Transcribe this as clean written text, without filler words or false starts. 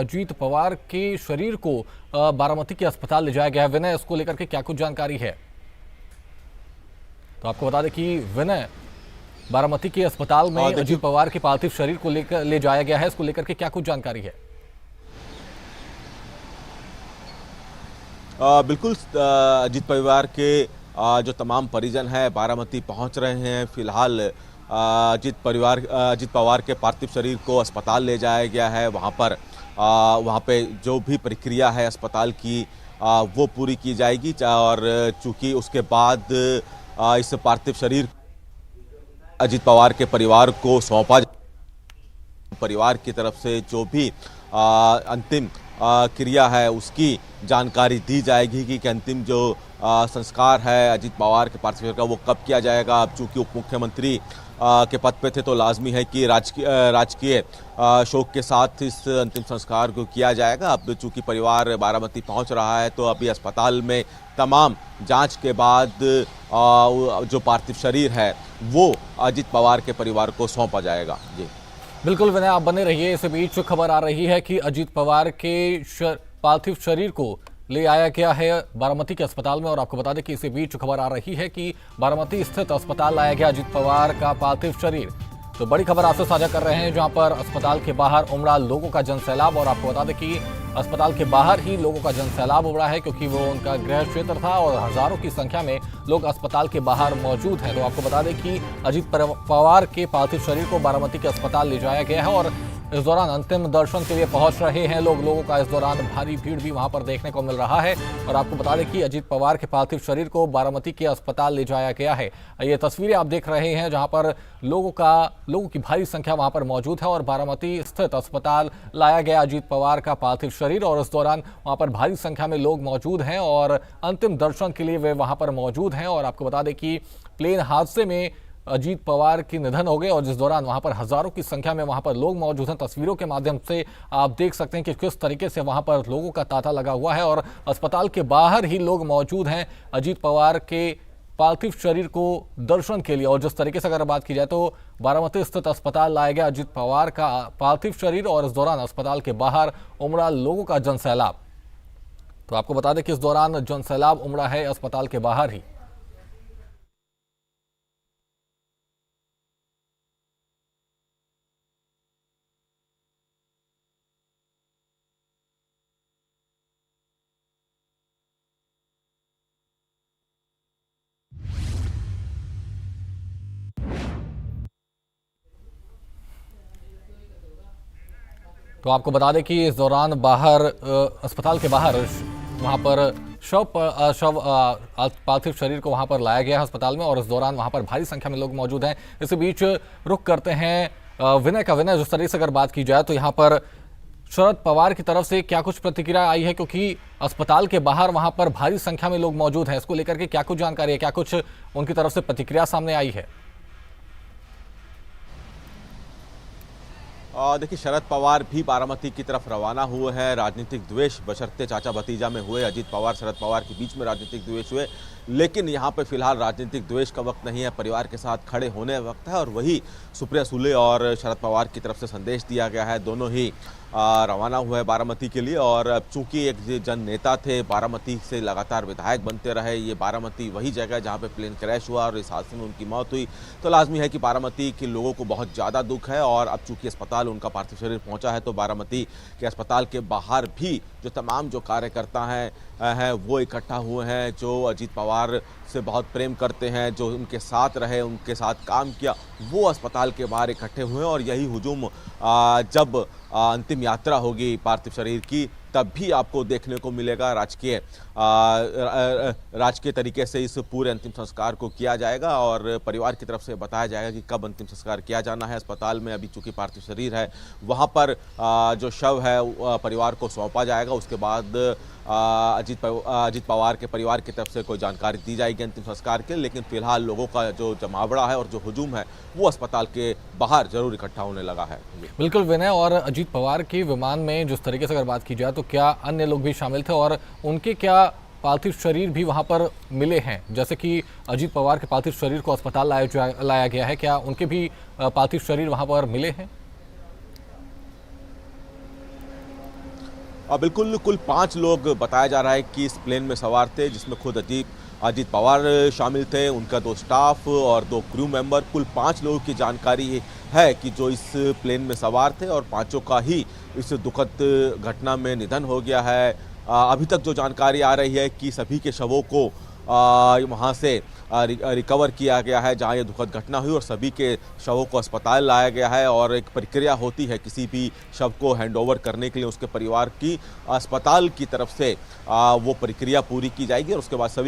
अजीत पवार के शरीर को बारामती के अस्पताल ले जाया गया है। विनय, इसको लेकर के क्या कुछ जानकारी है? तो आपको बता दें कि विनय, बारामती के अस्पताल में अजीत पवार के पार्थिव शरीर को लेकर ले जाया गया है, इसको लेकर के क्या कुछ जानकारी है? बिल्कुल, अजीत परिवार के जो तमाम परिजन हैं बारामती पहुंच रहे हैं। फिलहाल अजीत पवार के पार्थिव शरीर को अस्पताल ले जाया गया है। वहां पे जो भी प्रक्रिया है अस्पताल की वो पूरी की जाएगी, और चूंकि उसके बाद इस पार्थिव शरीर अजीत पवार के परिवार को सौंपा, परिवार की तरफ से जो भी अंतिम क्रिया है उसकी जानकारी दी जाएगी कि अंतिम जो संस्कार है अजीत पवार के पार्थिव शरीर का वो कब किया जाएगा। अब चूंकि उप मुख्यमंत्री के पद पे थे तो लाजमी है कि राजकीय शोक के साथ इस अंतिम संस्कार को किया जाएगा। अब चूंकि परिवार बारामती पहुंच रहा है तो अभी अस्पताल में तमाम जांच के बाद जो पार्थिव शरीर है वो अजीत पवार के परिवार को सौंपा जाएगा। जी बिल्कुल विनय, आप बने रहिए। इस बीच खबर आ रही है कि अजीत पवार के पार्थिव शरीर को ले आया गया है बारामती के अस्पताल में, और आपको बता दें कि इसी बीच खबर आ रही है कि बारामती स्थित अस्पताल लाया गया अजीत पवार का पार्थिव शरीर। तो बड़ी खबर आपसे साझा कर रहे हैं, जहां पर अस्पताल के बाहर उमड़ा लोगों का जनसैलाब। और आपको बता दें कि अस्पताल के बाहर ही लोगों का जनसैलाब उमड़ा है, क्योंकि वो उनका गृह क्षेत्र था और हजारों की संख्या में लोग अस्पताल के बाहर मौजूद हैं। तो आपको बता दें कि अजीत पवार के पार्थिव शरीर को बारामती के अस्पताल ले जाया गया है, और इस दौरान अंतिम दर्शन के लिए पहुंच रहे हैं लोगों का इस दौरान भारी भीड़ भी वहां पर देखने को मिल रहा है। और आपको बता दें कि अजीत पवार के पार्थिव शरीर को बारामती के अस्पताल ले जाया गया है। ये तस्वीरें आप देख रहे हैं, जहां पर लोगों की भारी संख्या वहां पर मौजूद है, और बारामती स्थित अस्पताल लाया गया अजीत पवार का पार्थिव शरीर। और इस दौरान वहां पर भारी संख्या में लोग मौजूद हैं और अंतिम दर्शन के लिए वे वहां पर मौजूद हैं। और आपको बता दें कि प्लेन हादसे में अजीत पवार की निधन हो गए, और जिस दौरान वहां पर हजारों की संख्या में वहां पर लोग मौजूद हैं। तस्वीरों के माध्यम से आप देख सकते हैं कि किस तरीके से वहां पर लोगों का तांता लगा हुआ है, और अस्पताल के बाहर ही लोग मौजूद हैं अजीत पवार के पार्थिव शरीर को दर्शन के लिए। और जिस तरीके से अगर बात की जाए तो बारामती स्थित अस्पताल लाया गया अजीत पवार का पार्थिव शरीर, और इस दौरान अस्पताल के बाहर उमड़ा लोगों का जनसैलाब। तो आपको बता दें कि इस दौरान जनसैलाब उमड़ा है अस्पताल के बाहर ही। तो आपको बता दें कि इस दौरान बाहर अस्पताल के बाहर वहां पर पार्थिव शरीर को वहां पर लाया गया है अस्पताल में, और इस दौरान वहां पर भारी संख्या में लोग मौजूद हैं। इसी बीच रुख करते हैं विनय का। विनय, जिस तरीके से अगर बात की जाए तो यहाँ पर शरद पवार की तरफ से क्या कुछ प्रतिक्रिया आई है, क्योंकि अस्पताल के बाहर वहां पर भारी संख्या में लोग मौजूद हैं, इसको लेकर के क्या कुछ जानकारी है, क्या कुछ उनकी तरफ से प्रतिक्रिया सामने आई है? देखिए, शरद पवार भी बारामती की तरफ रवाना हुए हैं। राजनीतिक द्वेष बशर्ते चाचा भतीजा में हुए, अजीत पवार शरद पवार के बीच में राजनीतिक द्वेष हुए, लेकिन यहाँ पे फिलहाल राजनीतिक द्वेष का वक्त नहीं है, परिवार के साथ खड़े होने का वक्त है। और वही सुप्रिया सुले और शरद पवार की तरफ से संदेश दिया गया है। दोनों ही रवाना हुए हैं बारामती के लिए। और अब चूंकि एक जन नेता थे, बारामती से लगातार विधायक बनते रहे, ये बारामती वही जगह है जहाँ पे प्लेन क्रैश हुआ और इस हादसे में उनकी मौत हुई, तो लाजमी है कि बारामती के लोगों को बहुत ज़्यादा दुख है। और अब चूंकि अस्पताल उनका पार्थिव शरीर पहुंचा है तो बारामती के अस्पताल के बाहर भी जो तमाम जो कार्यकर्ता हैं वो इकट्ठा हुए हैं, जो अजीत पवार से बहुत प्रेम करते हैं, जो उनके साथ रहे, उनके साथ काम किया, वो अस्पताल के बाहर इकट्ठे हुए हैं। और यही हुजूम जब अंतिम यात्रा होगी पार्थिव शरीर की तब भी आपको देखने को मिलेगा। राजकीय तरीके से इस पूरे अंतिम संस्कार को किया जाएगा, और परिवार की तरफ से बताया जाएगा कि कब अंतिम संस्कार किया जाना है। अस्पताल में अभी चूंकि पार्थिव शरीर है, वहां पर जो शव है परिवार को सौंपा जाएगा। उसके बाद अजीत पवार के परिवार की तरफ से कोई जानकारी दी जाएगी अंतिम संस्कार के, लेकिन फिलहाल लोगों का जो जमावड़ा है और जो हुजूम है वो अस्पताल के बाहर जरूर इकट्ठा होने लगा है। बिल्कुल विनय, और अजीत पवार के विमान में जिस तरीके से अगर बात की जाए तो क्या अन्य लोग भी शामिल थे, और उनके क्या पार्थिव शरीर भी वहां पर मिले हैं? जैसे कि अजीत पवार के पार्थिव शरीर को अस्पताल लाया गया है, क्या उनके भी पार्थिव शरीर वहां पर मिले हैं? बिल्कुल कुल 5 लोग बताया जा रहा है कि इस प्लेन में सवार थे, जिसमें खुद अजीत पवार शामिल थे, उनका 2 स्टाफ और 2 क्रू मेंबर, कुल 5 लोगों की जानकारी है कि जो इस प्लेन में सवार थे और पांचों का ही इस दुखद घटना में निधन हो गया है। अभी तक जो जानकारी आ रही है कि सभी के शवों को वहाँ से रिकवर किया गया है जहाँ ये दुखद घटना हुई, और सभी के शवों को अस्पताल लाया गया है और एक प्रक्रिया होती है किसी भी शव को हैंडओवर करने के लिए उसके परिवार की अस्पताल की तरफ से वो प्रक्रिया पूरी की जाएगी और उसके बाद सभी